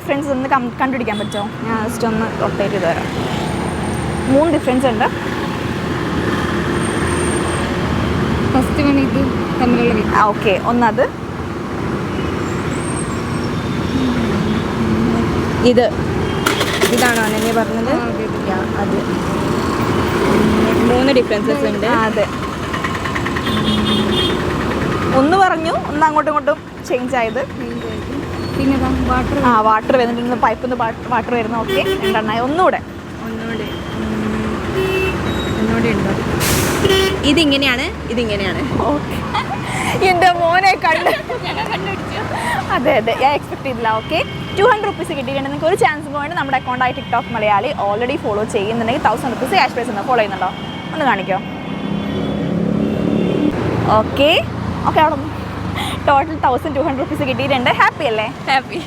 Difference ഒന്ന് കണ്ടുപിടിക്കാൻ പറ്റുമോ? ഞാൻ ജസ്റ്റ് ഒന്ന് റൊട്ടേറ്റ് ചെയ്ത് തരാം. 3 ഡിഫറൻസ് ഉണ്ട്. ഫസ്റ്റ് വൺ ഇത് തമ്മിലുള്ള ഓക്കെ, ഒന്നത് ഇതാണോ അനന്യ പറഞ്ഞത്? അത് 3 ഡിഫറൻസസ് ഉണ്ട്. അതെ, ഒന്ന് പറഞ്ഞു, ഒന്ന് അങ്ങോട്ടും ഇങ്ങോട്ടും ചേഞ്ച് ആയത്. പിന്നെ വാട്ടർ വരുന്നുണ്ട്, പൈപ്പിൽ നിന്ന് വാട്ടർ വരുന്ന. ഓക്കെ, രണ്ടെണ്ണമായി. ഒന്നുകൂടെ ഉണ്ടോ? ഇതിങ്ങനെയാണ്, ഇതിങ്ങനെയാണ്. ഓക്കെ, എൻ്റെ മോനെ കണ്ടുപിടിച്ചു. അതെ, ഞാൻ എക്സ്പെക്ട് ചെയ്തില്ല. ഓക്കെ, 200 റുപ്പീസ് കിട്ടിയിട്ടുണ്ട്. നിങ്ങൾക്ക് ഒരു ചാൻസ് പോയിട്ട് നമ്മുടെ അക്കൗണ്ടായി ടിക്ടോക്ക് മലയാളി ഓൾറെഡി ഫോളോ ചെയ്യുന്നുണ്ടെങ്കിൽ 1000 റുപ്പീസ് ക്യാഷ് പ്രൈസ് ഉണ്ട്. ഫോളോ ചെയ്യുന്നുണ്ടോ? ഒന്ന് കാണിക്കോ? ഓക്കെ, അവിടെ ടോട്ടൽ 1200 റുപ്പീസ് കിട്ടിയിട്ടുണ്ട്. ഹാപ്പി അല്ലേ? ഹാപ്പി.